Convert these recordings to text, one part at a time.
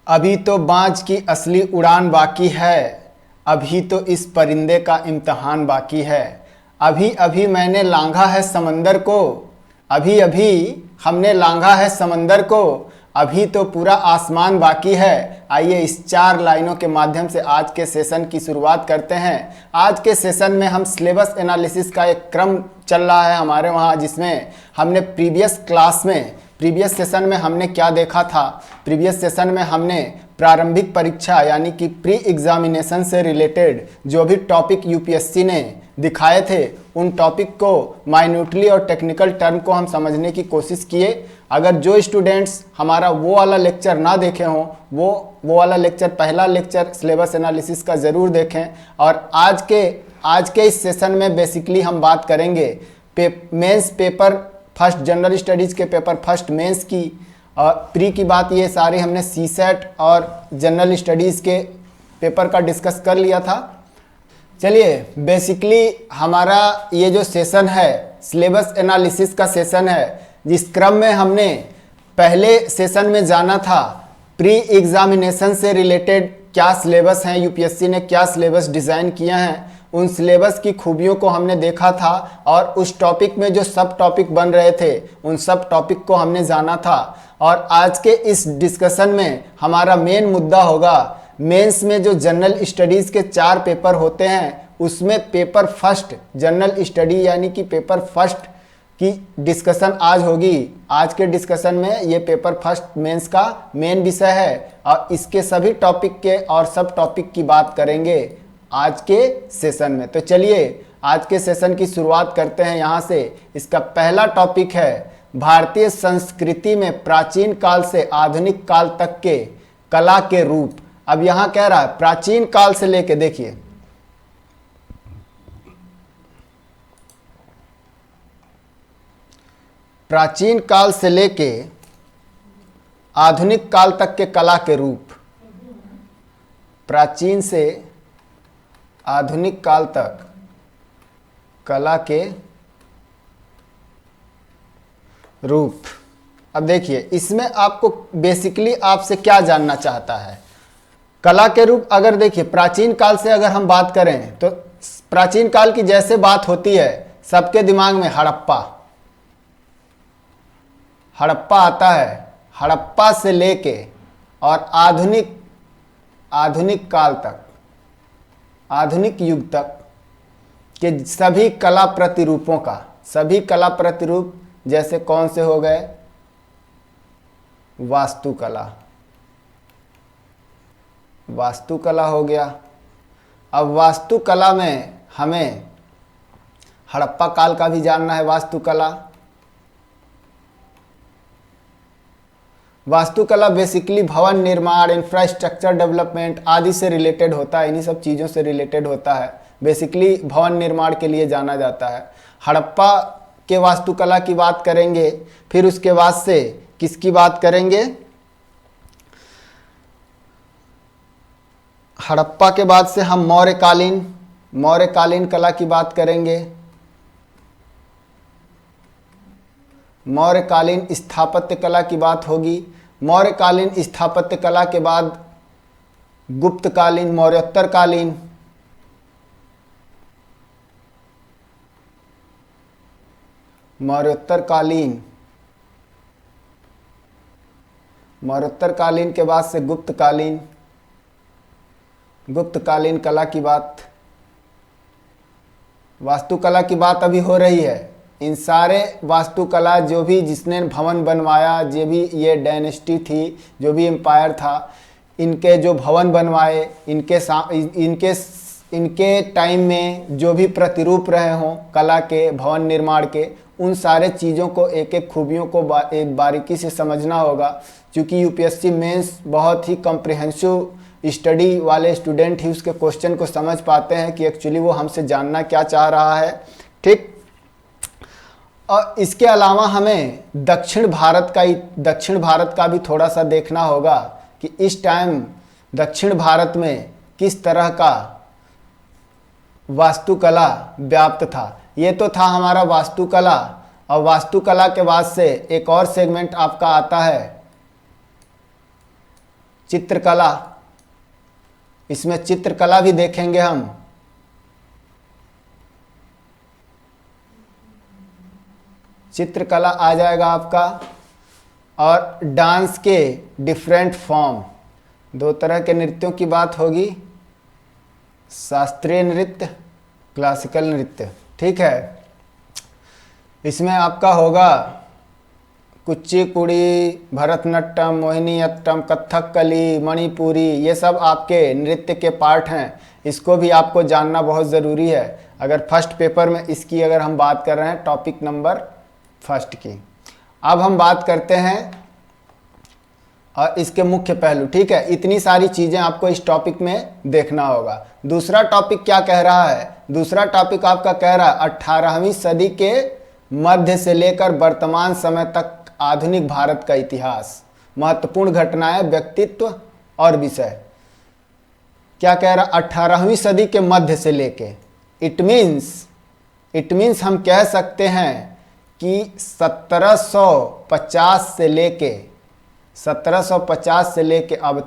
अभी तो बाज की असली उड़ान बाकी है, अभी तो इस परिंदे का इम्तहान बाकी है। अभी अभी मैंने लांघा है समंदर को, अभी अभी हमने लांघा है समंदर को, अभी तो पूरा आसमान बाकी है। आइए इस 4 लाइनों के माध्यम से आज के सेशन की शुरुआत करते हैं। आज के सेशन में हम सिलेबस एनालिसिस का एक क्रम चल रहा है हमारे वहाँ, जिसमें हमने प्रीवियस सेशन में हमने क्या देखा था। प्रीवियस सेशन में हमने प्रारंभिक परीक्षा यानी कि प्री एग्जामिनेशन से रिलेटेड जो भी टॉपिक यूपीएससी ने दिखाए थे, उन टॉपिक को माइन्यूटली और टेक्निकल टर्म को हम समझने की कोशिश किए। अगर जो स्टूडेंट्स हमारा वो वाला लेक्चर ना देखे हों, वो वाला लेक्चर, पहला लेक्चर सिलेबस एनालिसिस का ज़रूर देखें। और आज के इस सेशन में बेसिकली हम बात करेंगे mains paper first, general studies के पेपर फर्स्ट मेंस की। और प्री की बात ये सारी हमने सीसेट और जनरल स्टडीज़ के पेपर का डिस्कस कर लिया था। चलिए बेसिकली हमारा ये जो सेशन है सिलेबस एनालिसिस का सेशन है, जिस क्रम में हमने पहले सेशन में जाना था प्री एग्जामिनेशन से रिलेटेड क्या सिलेबस हैं, यूपीएससी ने क्या सिलेबस डिज़ाइन किया है, उन सिलेबस की खूबियों को हमने देखा था। और उस टॉपिक में जो सब टॉपिक बन रहे थे, उन सब टॉपिक को हमने जाना था। और आज के इस डिस्कशन में हमारा मेन मुद्दा होगा मेंस में जो जनरल स्टडीज़ के 4 पेपर होते हैं, उसमें पेपर फर्स्ट जनरल स्टडी यानी कि पेपर फर्स्ट की डिस्कशन आज होगी। आज के डिस्कशन में ये पेपर फर्स्ट मेंस का मेन विषय है और इसके सभी टॉपिक के और सब टॉपिक की बात करेंगे आज के सेशन में। तो चलिए आज के सेशन की शुरुआत करते हैं यहाँ से। इसका पहला टॉपिक है भारतीय संस्कृति में प्राचीन काल से आधुनिक काल तक के कला के रूप। अब यहाँ कह रहा है प्राचीन काल से लेके, देखिए प्राचीन काल से लेके आधुनिक काल तक के कला के रूप। प्राचीन से आधुनिक काल तक कला के रूप। अब देखिए इसमें आपको बेसिकली आपसे क्या जानना चाहता है। कला के रूप, अगर देखिए प्राचीन काल से अगर हम बात करें तो प्राचीन काल की जैसे बात होती है सबके दिमाग में हड़प्पा आता है। हड़प्पा से लेके और आधुनिक काल तक, आधुनिक युग तक के सभी कला प्रतिरूपों का, सभी कला प्रतिरूप जैसे कौन से हो गए, वास्तुकला हो गया। अब वास्तुकला में हमें हड़प्पा काल का भी जानना है। वास्तुकला बेसिकली भवन निर्माण, इंफ्रास्ट्रक्चर डेवलपमेंट आदि से रिलेटेड होता है, इन्हीं सब चीज़ों से रिलेटेड होता है। बेसिकली भवन निर्माण के लिए जाना जाता है। हड़प्पा के वास्तुकला की बात करेंगे, फिर उसके बाद से किसकी बात करेंगे, हड़प्पा के बाद से हम मौर्यकालीन कला की बात करेंगे। मौर्यकालीन स्थापत्य कला की बात होगी। मौर्यकालीन स्थापत्य कला के बाद गुप्तकालीन, मौर्योत्तरकालीन के बाद से गुप्तकालीन कला की बात। वास्तुकला की बात अभी हो रही है। इन सारे वास्तुकला जो भी जिसने भवन बनवाया, जो भी ये डायनेस्टी थी, जो भी एम्पायर था, इनके जो भवन बनवाए, इनके टाइम में जो भी प्रतिरूप रहे हों कला के, भवन निर्माण के, उन सारे चीज़ों को एक एक खूबियों को एक बारीकी से समझना होगा। क्योंकि यूपीएससी मेंस बहुत ही कॉम्प्रिहेंसिव स्टडी वाले स्टूडेंट ही उसके क्वेश्चन को समझ पाते हैं कि एक्चुअली वो हमसे जानना क्या चाह रहा है। ठीक। और इसके अलावा हमें दक्षिण भारत का भी थोड़ा सा देखना होगा कि इस टाइम दक्षिण भारत में किस तरह का वास्तुकला व्याप्त था। ये तो था हमारा वास्तुकला। और वास्तुकला के बाद से एक और सेगमेंट आपका आता है चित्रकला, इसमें चित्रकला भी देखेंगे हम। चित्रकला आ जाएगा आपका। और डांस के डिफरेंट फॉर्म, दो तरह के नृत्यों की बात होगी, शास्त्रीय नृत्य, क्लासिकल नृत्य। ठीक है, इसमें आपका होगा कुचिपुड़ी, भरतनाट्यम, मोहिनीअट्टम, कथकली, मणिपुरी, ये सब आपके नृत्य के पार्ट हैं। इसको भी आपको जानना बहुत ज़रूरी है अगर फर्स्ट पेपर में इसकी अगर हम बात कर रहे हैं, टॉपिक नंबर फर्स्ट की। अब हम बात करते हैं और इसके मुख्य पहलू। ठीक है, इतनी सारी चीज़ें आपको इस टॉपिक में देखना होगा। दूसरा टॉपिक क्या कह रहा है? दूसरा टॉपिक आपका कह रहा है 18वीं सदी के मध्य से लेकर वर्तमान समय तक आधुनिक भारत का इतिहास, महत्वपूर्ण घटनाएं, व्यक्तित्व और विषय। क्या कह रहा? 18वीं सदी के मध्य से लेके, इट मीन्स हम कह सकते हैं कि 1750 से लेके अब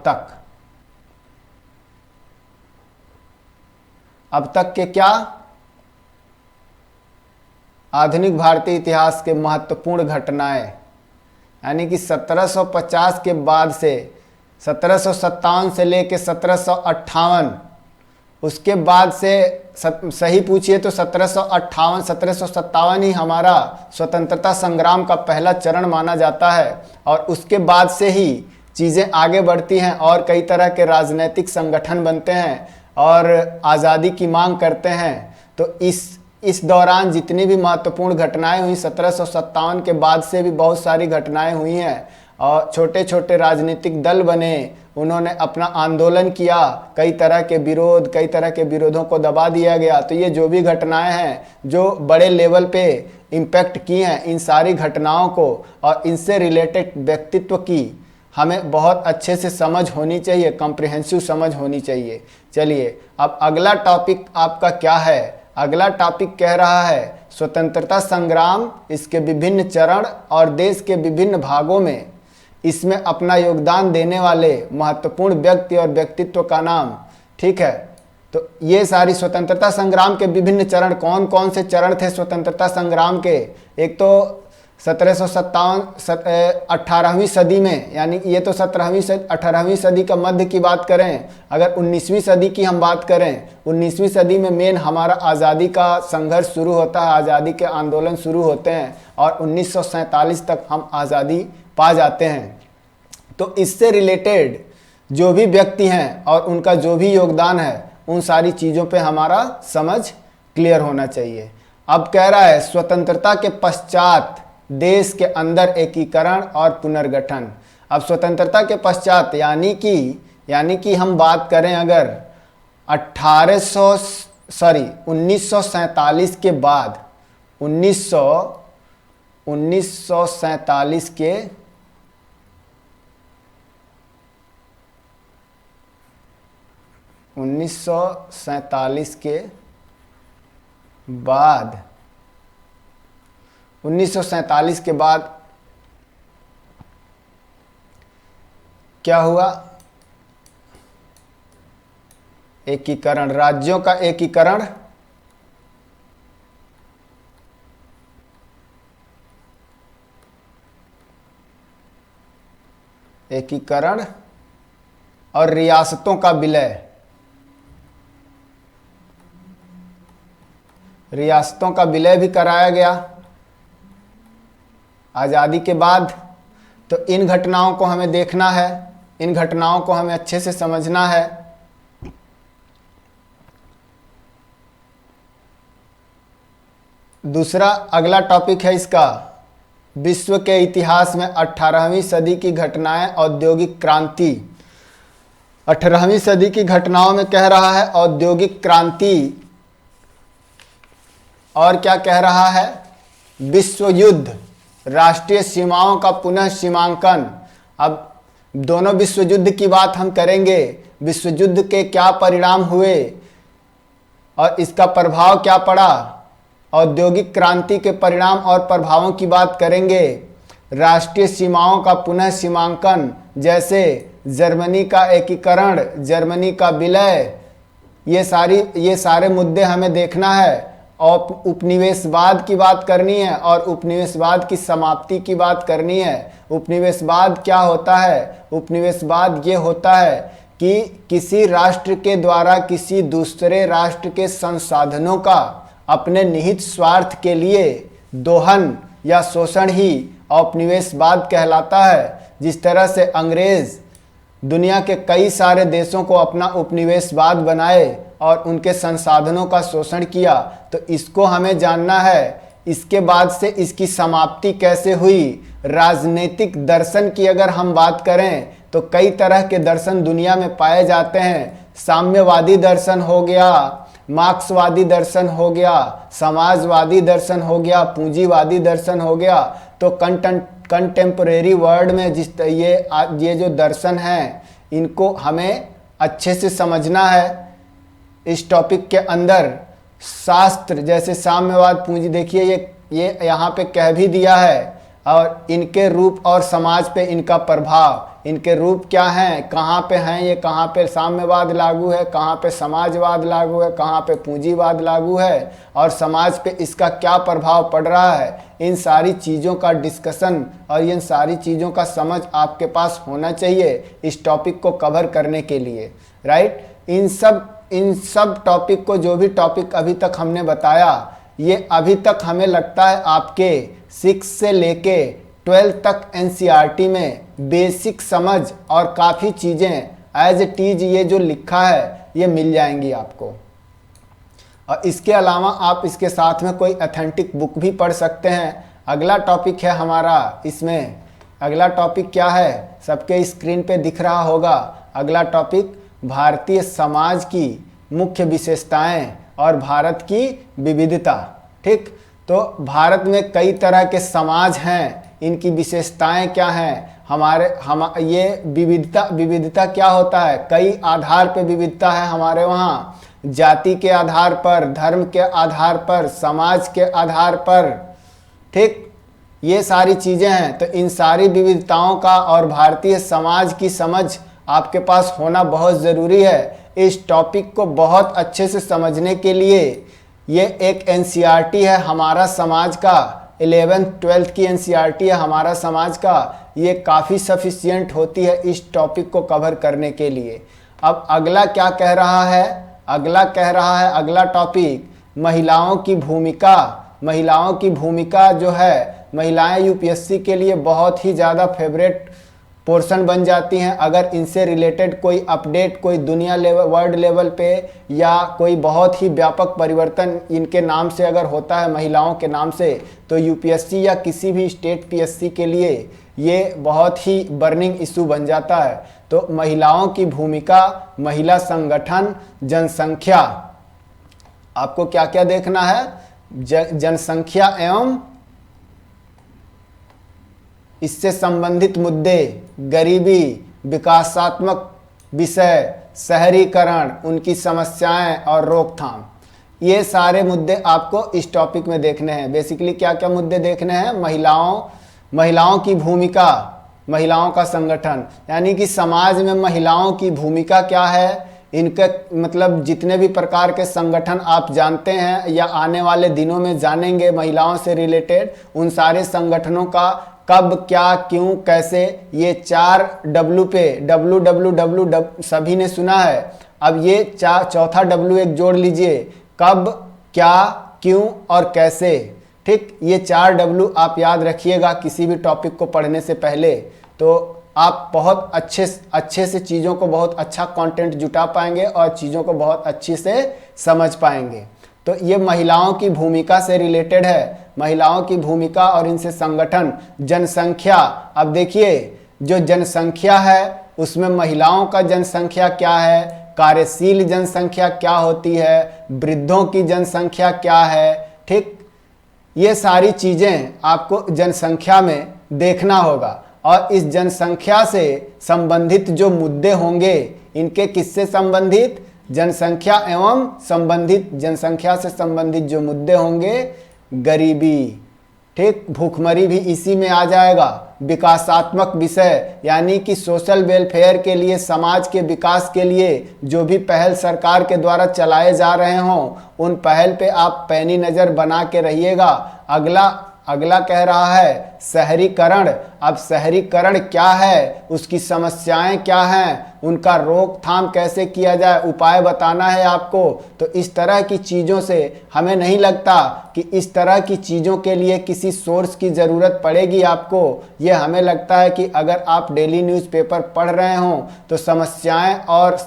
तक के क्या आधुनिक भारतीय इतिहास के महत्वपूर्ण घटनाएं, यानी कि 1750 के बाद से 1757 से लेके 1758, उसके बाद से सही पूछिए तो 1758 1757 ही हमारा स्वतंत्रता संग्राम का पहला चरण माना जाता है। और उसके बाद से ही चीज़ें आगे बढ़ती हैं और कई तरह के राजनीतिक संगठन बनते हैं और आज़ादी की मांग करते हैं। तो इस दौरान जितनी भी महत्वपूर्ण घटनाएं हुई, 1757 के बाद से भी बहुत सारी घटनाएं हुई हैं और छोटे छोटे राजनीतिक दल बने, उन्होंने अपना आंदोलन किया, कई तरह के विरोधों को दबा दिया गया। तो ये जो भी घटनाएं हैं जो बड़े लेवल पे इम्पैक्ट की हैं, इन सारी घटनाओं को और इनसे रिलेटेड व्यक्तित्व की हमें बहुत अच्छे से समझ होनी चाहिए, कॉम्प्रिहेंसिव समझ होनी चाहिए। चलिए, अब अगला टॉपिक आपका क्या है? अगला टॉपिक कह रहा है स्वतंत्रता संग्राम, इसके विभिन्न चरण और देश के विभिन्न भागों में इसमें अपना योगदान देने वाले महत्वपूर्ण व्यक्ति और व्यक्तित्व का नाम। ठीक है, तो ये सारी स्वतंत्रता संग्राम के विभिन्न चरण, कौन कौन से चरण थे स्वतंत्रता संग्राम के? एक तो 1757 18वीं सदी में, यानी ये तो 18वीं सदी का मध्य की बात करें। अगर 19वीं सदी की हम बात करें, 19वीं सदी में मेन हमारा आज़ादी का संघर्ष शुरू होता है, आज़ादी के आंदोलन शुरू होते हैं और 1947 तक हम आज़ादी पा जाते हैं। तो इससे रिलेटेड जो भी व्यक्ति हैं और उनका जो भी योगदान है, उन सारी चीज़ों पे हमारा समझ क्लियर होना चाहिए। अब कह रहा है स्वतंत्रता के पश्चात देश के अंदर एकीकरण और पुनर्गठन। अब स्वतंत्रता के पश्चात यानी कि हम बात करें अगर 1947 के बाद, 1947 के बाद 1947 के बाद क्या हुआ? एकीकरण, राज्यों का एकीकरण, और रियासतों का विलय, रियासतों का विलय भी कराया गया आज़ादी के बाद। तो इन घटनाओं को हमें देखना है, इन घटनाओं को हमें अच्छे से समझना है। दूसरा अगला टॉपिक है इसका, विश्व के इतिहास में 18वीं सदी की घटनाएं, औद्योगिक क्रांति। 18वीं सदी की घटनाओं में कह रहा है औद्योगिक क्रांति, और क्या कह रहा है? विश्व युद्ध, राष्ट्रीय सीमाओं का पुनः सीमांकन। अब दोनों विश्व युद्ध की बात हम करेंगे, विश्व युद्ध के क्या परिणाम हुए और इसका प्रभाव क्या पड़ा, औद्योगिक क्रांति के परिणाम और प्रभावों की बात करेंगे। राष्ट्रीय सीमाओं का पुनः सीमांकन, जैसे जर्मनी का एकीकरण, जर्मनी का विलय, ये सारे मुद्दे हमें देखना है। और उपनिवेशवाद की बात करनी है और उपनिवेशवाद की समाप्ति की बात करनी है। उपनिवेशवाद क्या होता है? उपनिवेशवाद ये होता है कि किसी राष्ट्र के द्वारा किसी दूसरे राष्ट्र के संसाधनों का अपने निहित स्वार्थ के लिए दोहन या शोषण ही औपनिवेशवाद कहलाता है। जिस तरह से अंग्रेज दुनिया के कई सारे देशों को अपना उपनिवेशवाद बनाए और उनके संसाधनों का शोषण किया, तो इसको हमें जानना है। इसके बाद से इसकी समाप्ति कैसे हुई? राजनीतिक दर्शन की अगर हम बात करें तो कई तरह के दर्शन दुनिया में पाए जाते हैं। साम्यवादी दर्शन हो गया, मार्क्सवादी दर्शन हो गया, समाजवादी दर्शन हो गया, पूंजीवादी दर्शन हो गया। तो कंटेम्परेरी वर्ल्ड में ये जो दर्शन हैं, इनको हमें अच्छे से समझना है। इस टॉपिक के अंदर शास्त्र जैसे साम्यवाद, पूंजी, देखिए ये यहाँ पे कह भी दिया है, और इनके रूप और समाज पे इनका प्रभाव, इनके रूप क्या हैं, कहाँ पे हैं, ये कहाँ पे साम्यवाद लागू है, कहाँ पे समाजवाद लागू है, कहाँ पे पूंजीवाद लागू है, और समाज पे इसका क्या प्रभाव पड़ रहा है। इन सारी चीज़ों का डिस्कशन और इन सारी चीज़ों का समझ आपके पास होना चाहिए इस टॉपिक को कवर करने के लिए, राइट। इन सब टॉपिक को, जो भी टॉपिक अभी तक हमने बताया, ये अभी तक हमें लगता है आपके 6 से लेके 12 तक एनसीईआरटी में बेसिक समझ और काफ़ी चीज़ें एज इट इज ये जो लिखा है ये मिल जाएंगी आपको। और इसके अलावा आप इसके साथ में कोई ऑथेंटिक बुक भी पढ़ सकते हैं। अगला टॉपिक है हमारा, इसमें अगला टॉपिक क्या है, सबके स्क्रीन पे दिख रहा होगा। अगला टॉपिक भारतीय समाज की मुख्य विशेषताएं और भारत की विविधता। ठीक, तो भारत में कई तरह के समाज हैं, इनकी विशेषताएं क्या हैं, ये विविधता क्या होता है? कई आधार पे विविधता है हमारे वहाँ, जाति के आधार पर, धर्म के आधार पर, समाज के आधार पर। ठीक, ये सारी चीज़ें हैं। तो इन सारी विविधताओं का और भारतीय समाज की समझ आपके पास होना बहुत ज़रूरी है। इस टॉपिक को बहुत अच्छे से समझने के लिए ये एक एनसीईआरटी है हमारा समाज का, 11th-12th की एनसीईआरटी है हमारा समाज का। ये काफ़ी सफिशिएंट होती है इस टॉपिक को कवर करने के लिए। अब अगला क्या कह रहा है? अगला टॉपिक महिलाओं की भूमिका। महिलाओं की भूमिका जो है, महिलाएं यूपीएससी के लिए बहुत ही ज़्यादा फेवरेट पोर्शन बन जाती हैं। अगर इनसे रिलेटेड कोई अपडेट, कोई दुनिया लेवल, वर्ल्ड लेवल पे, या कोई बहुत ही व्यापक परिवर्तन इनके नाम से अगर होता है, महिलाओं के नाम से, तो यूपीएससी या किसी भी स्टेट पीएससी के लिए ये बहुत ही बर्निंग इशू बन जाता है। तो महिलाओं की भूमिका, महिला संगठन, जनसंख्या, आपको क्या क्या देखना है? जनसंख्या एवं इससे संबंधित मुद्दे, गरीबी, विकासात्मक विषय, शहरीकरण, उनकी समस्याएं और रोकथाम, ये सारे मुद्दे आपको इस टॉपिक में देखने हैं। बेसिकली क्या क्या मुद्दे देखने हैं? महिलाओं की भूमिका, महिलाओं का संगठन, यानी कि समाज में महिलाओं की भूमिका क्या है, इनके मतलब जितने भी प्रकार के संगठन आप जानते हैं या आने वाले दिनों में जानेंगे महिलाओं से रिलेटेड, उन सारे संगठनों का कब, क्या, क्यों, कैसे, ये 4W पे, WWW सभी ने सुना है। अब ये चौथा W एक जोड़ लीजिए, कब, क्या, क्यों और कैसे। ठीक, ये 4W आप याद रखिएगा किसी भी टॉपिक को पढ़ने से पहले, तो आप बहुत अच्छे से चीज़ों को, बहुत अच्छा कंटेंट जुटा पाएंगे और चीज़ों को बहुत अच्छे से समझ पाएंगे। तो ये महिलाओं की भूमिका से रिलेटेड है, महिलाओं की भूमिका और इनसे संगठन। जनसंख्या, अब देखिए जो जनसंख्या है उसमें महिलाओं का जनसंख्या क्या है, कार्यशील जनसंख्या क्या होती है, वृद्धों की जनसंख्या क्या है। ठीक, ये सारी चीज़ें आपको जनसंख्या में देखना होगा। और इस जनसंख्या से संबंधित जो मुद्दे होंगे, इनके किससे संबंधित? जनसंख्या एवं संबंधित, जनसंख्या से संबंधित जो मुद्दे होंगे, गरीबी, ठीक, भूखमरी भी इसी में आ जाएगा। विकासात्मक विषय यानी कि सोशल वेलफेयर के लिए, समाज के विकास के लिए जो भी पहल सरकार के द्वारा चलाए जा रहे हों, उन पहल पे आप पैनी नज़र बना के रहिएगा। अगला कह रहा है शहरीकरण। अब शहरीकरण क्या है, उसकी समस्याएं क्या हैं, उनका रोकथाम कैसे किया जाए, उपाय बताना है आपको। तो इस तरह की चीज़ों से हमें नहीं लगता कि इस तरह की चीज़ों के लिए किसी सोर्स की ज़रूरत पड़ेगी आपको। ये हमें लगता है कि अगर आप डेली न्यूज़पेपर पढ़ रहे हों तो समस्याएं और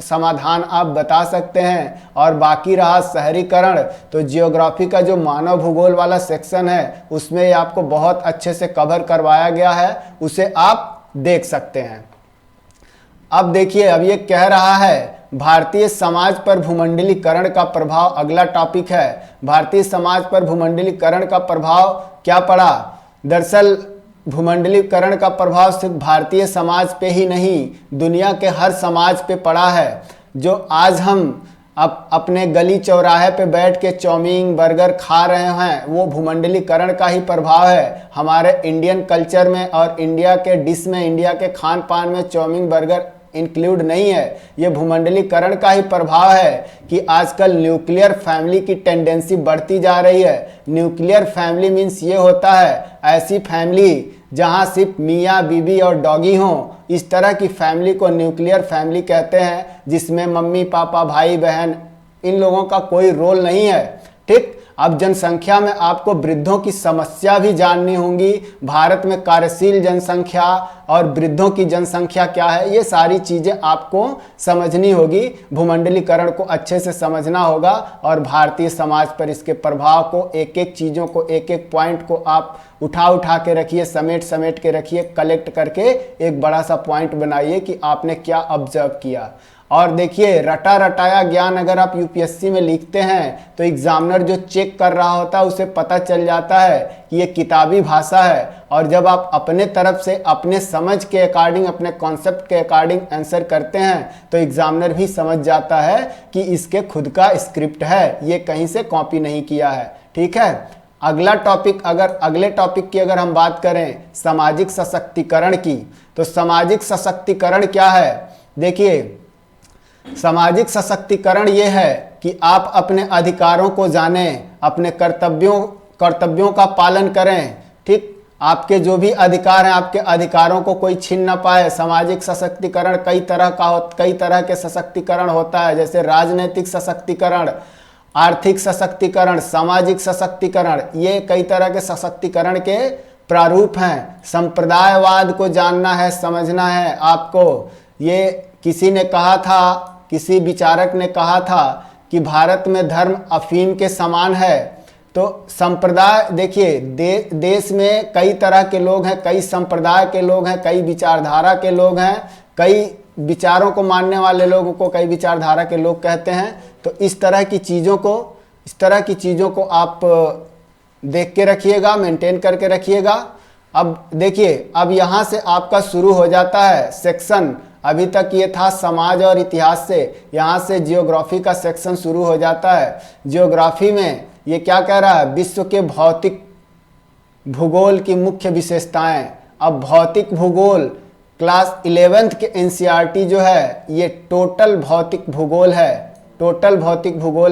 समाधान आप बता सकते हैं। और बाकी रहा शहरीकरण, तो जियोग्राफी का जो मानव भूगोल वाला सेक्शन है उसमें आपको बहुत अच्छे से कवर करवाया गया है, उसे आप देख सकते हैं। अब देखिए, अब ये कह रहा है भारतीय समाज पर भूमंडलीकरण का प्रभाव। अगला टॉपिक है भारतीय समाज पर भूमंडलीकरण का प्रभाव क्या पड़ा। दरअसल भूमंडलीकरण का प्रभाव सिर्फ भारतीय समाज पे ही नहीं, दुनिया के हर समाज पे पड़ा है। जो आज हम अपने गली चौराहे पे बैठ के चाउमीन बर्गर खा रहे हैं, वो भूमंडलीकरण का ही प्रभाव है। हमारे इंडियन कल्चर में और इंडिया के डिश में, इंडिया के खान पान में चाउमीन बर्गर इंक्लूड नहीं है। ये भूमंडलीकरण का ही प्रभाव है कि आजकल न्यूक्लियर फैमिली की टेंडेंसी बढ़ती जा रही है। न्यूक्लियर फैमिली मीन्स ये होता है ऐसी फैमिली जहाँ सिर्फ मियाँ बीबी और डॉगी हों। इस तरह की फैमिली को न्यूक्लियर फैमिली कहते हैं, जिसमें मम्मी पापा भाई बहन इन लोगों का कोई रोल नहीं है। ठीक, अब जनसंख्या में आपको वृद्धों की समस्या भी जाननी होगी। भारत में कार्यशील जनसंख्या और वृद्धों की जनसंख्या क्या है, ये सारी चीज़ें आपको समझनी होगी। भूमंडलीकरण को अच्छे से समझना होगा और भारतीय समाज पर इसके प्रभाव को, एक एक चीज़ों को, एक एक पॉइंट को आप उठा के रखिए, समेट के रखिए, कलेक्ट करके एक बड़ा सा पॉइंट बनाइए कि आपने क्या ऑब्जर्व किया। और देखिए, रटा रटाया ज्ञान अगर आप यूपीएससी में लिखते हैं तो एग्जामिनर जो चेक कर रहा होता है उसे पता चल जाता है कि ये किताबी भाषा है। और जब आप अपने तरफ से अपने समझ के अकॉर्डिंग, अपने कॉन्सेप्ट के अकॉर्डिंग आंसर करते हैं तो एग्जामिनर भी समझ जाता है कि इसके खुद का स्क्रिप्ट है, ये कहीं से कॉपी नहीं किया है। ठीक है, अगला टॉपिक, अगले टॉपिक की अगर हम बात करें सामाजिक सशक्तिकरण की, तो सामाजिक सशक्तिकरण क्या है। देखिए, सामाजिक सशक्तिकरण ये है कि आप अपने अधिकारों को जानें, अपने कर्तव्यों का पालन करें। ठीक, आपके जो भी अधिकार हैं, आपके अधिकारों को कोई छीन ना पाए। सामाजिक सशक्तिकरण कई तरह के सशक्तिकरण होता है, जैसे राजनीतिक सशक्तिकरण, आर्थिक सशक्तिकरण, सामाजिक सशक्तिकरण, ये कई तरह के सशक्तिकरण के प्रारूप हैं। संप्रदायवाद को जानना है, समझना है आपको। ये किसी ने कहा था, किसी विचारक ने कहा था कि भारत में धर्म अफीम के समान है। तो संप्रदाय, देखिए देश में कई तरह के लोग हैं, कई संप्रदाय के लोग हैं, कई विचारधारा के लोग हैं, कई विचारों को मानने वाले लोगों को कई विचारधारा के लोग कहते हैं। तो इस तरह की चीज़ों को आप देख के रखिएगा, मेंटेन करके रखिएगा। अब देखिए, अब यहाँ से आपका शुरू हो जाता है सेक्शन। अभी तक ये था समाज और इतिहास से, यहाँ से जियोग्राफी का सेक्शन शुरू हो जाता है। जियोग्राफी में ये क्या कह रहा है, विश्व के भौतिक भूगोल की मुख्य विशेषताएं। अब भौतिक भूगोल क्लास 11th के एनसीईआरटी जो है, ये टोटल भौतिक भूगोल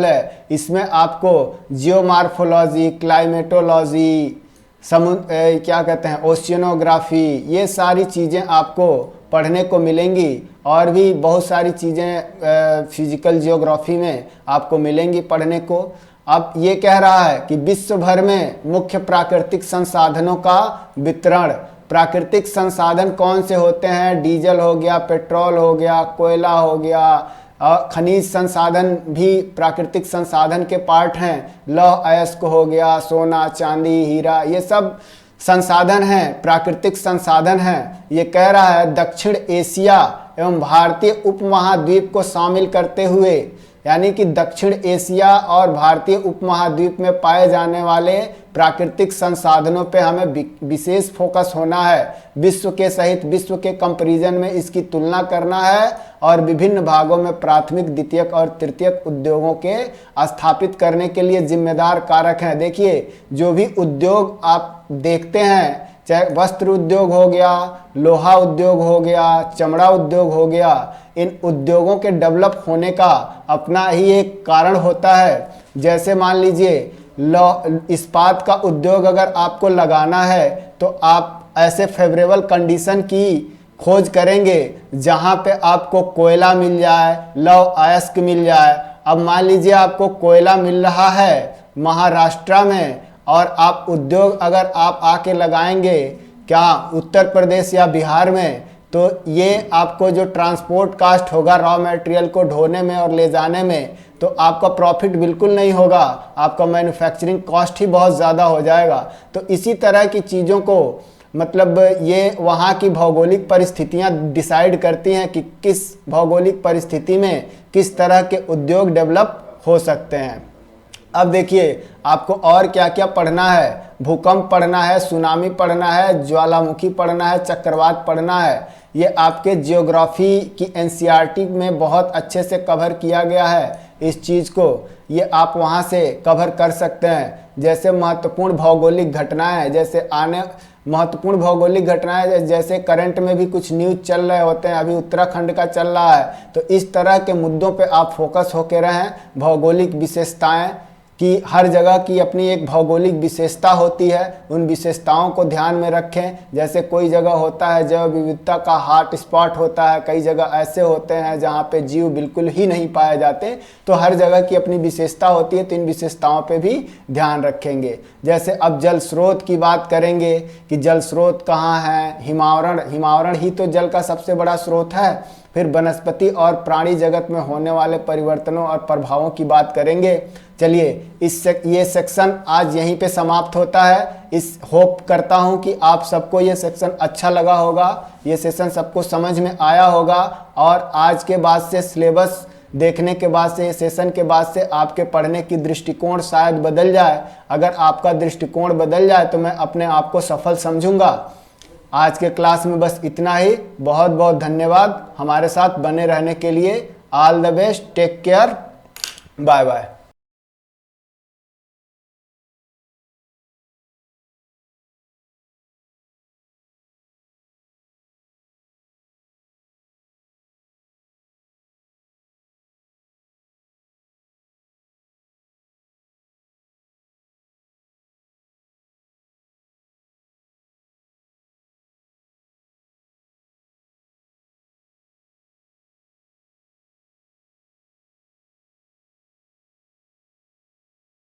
है। इसमें आपको जियोमार्फोलॉजी, क्लाइमेटोलॉजी, क्या कहते हैं, ओशियनोग्राफी, ये सारी चीज़ें आपको पढ़ने को मिलेंगी। और भी बहुत सारी चीज़ें फिजिकल जियोग्राफी में आपको मिलेंगी पढ़ने को। अब ये कह रहा है कि विश्व भर में मुख्य प्राकृतिक संसाधनों का वितरण। प्राकृतिक संसाधन कौन से होते हैं, डीजल हो गया, पेट्रोल हो गया, कोयला हो गया, खनिज संसाधन भी प्राकृतिक संसाधन के पार्ट हैं। लौह अयस्क हो गया, सोना चांदी हीरा, ये सब संसाधन हैं, प्राकृतिक संसाधन हैं। ये कह रहा है दक्षिण एशिया एवं भारतीय उपमहाद्वीप को शामिल करते हुए, यानी कि दक्षिण एशिया और भारतीय उपमहाद्वीप में पाए जाने वाले प्राकृतिक संसाधनों पे हमें विशेष फोकस होना है। विश्व के सहित, विश्व के कंपैरिजन में इसकी तुलना करना है और विभिन्न भागों में प्राथमिक, द्वितीयक और तृतीयक उद्योगों के स्थापित करने के लिए जिम्मेदार कारक हैं। देखिए, जो भी उद्योग आप देखते हैं, चाहे वस्त्र उद्योग हो गया, लोहा उद्योग हो गया, चमड़ा उद्योग हो गया, इन उद्योगों के डेवलप होने का अपना ही एक कारण होता है। जैसे मान लीजिए इस्पात का उद्योग अगर आपको लगाना है तो आप ऐसे फेवरेबल कंडीशन की खोज करेंगे जहां पे आपको कोयला मिल जाए, लौह अयस्क मिल जाए। अब मान लीजिए आपको कोयला मिल रहा है महाराष्ट्र में और आप उद्योग अगर आप आके लगाएंगे क्या उत्तर प्रदेश या बिहार में, तो ये आपको जो ट्रांसपोर्ट कास्ट होगा रॉ मटेरियल को ढोने में और ले जाने में, तो आपका प्रॉफिट बिल्कुल नहीं होगा, आपका मैन्युफैक्चरिंग कॉस्ट ही बहुत ज़्यादा हो जाएगा। तो इसी तरह की चीज़ों को मतलब ये वहाँ की भौगोलिक परिस्थितियाँ डिसाइड करती हैं कि किस भौगोलिक परिस्थिति में किस तरह के उद्योग डेवलप हो सकते हैं। अब देखिए, आपको और क्या क्या पढ़ना है। भूकंप पढ़ना है, सुनामी पढ़ना है, ज्वालामुखी पढ़ना है, चक्रवात पढ़ना है। ये आपके जियोग्राफी की एनसीईआरटी में बहुत अच्छे से कवर किया गया है इस चीज़ को, ये आप वहाँ से कवर कर सकते हैं। जैसे महत्वपूर्ण भौगोलिक घटनाएं, जैसे महत्वपूर्ण भौगोलिक घटनाएं जैसे करंट में भी कुछ न्यूज़ चल रहे होते हैं, अभी उत्तराखंड का चल रहा है, तो इस तरह के मुद्दों पे आप फोकस होके रहें। भौगोलिक विशेषताएं कि हर जगह की अपनी एक भौगोलिक विशेषता होती है, उन विशेषताओं को ध्यान में रखें। जैसे कोई जगह होता है जैव विविधता का हॉट स्पॉट होता है, कई जगह ऐसे होते हैं जहाँ पे जीव बिल्कुल ही नहीं पाए जाते, तो हर जगह की अपनी विशेषता होती है, तो इन विशेषताओं पे भी ध्यान रखेंगे। जैसे अब जल स्रोत की बात करेंगे कि जल स्रोत कहाँ है, हिमावरण ही तो जल का सबसे बड़ा स्रोत है। फिर वनस्पति और प्राणी जगत में होने वाले परिवर्तनों और प्रभावों की बात करेंगे। चलिए ये सेक्शन आज यहीं पे समाप्त होता है। इस होप करता हूँ कि आप सबको ये सेक्शन अच्छा लगा होगा, ये सेशन सबको समझ में आया होगा और आज के बाद से सिलेबस देखने के बाद से, सेशन के बाद से आपके पढ़ने की दृष्टिकोण शायद बदल जाए। अगर आपका दृष्टिकोण बदल जाए तो मैं अपने आप को सफल समझूंगा। आज के क्लास में बस इतना ही। बहुत बहुत धन्यवाद हमारे साथ बने रहने के लिए। All the best, take care, bye bye.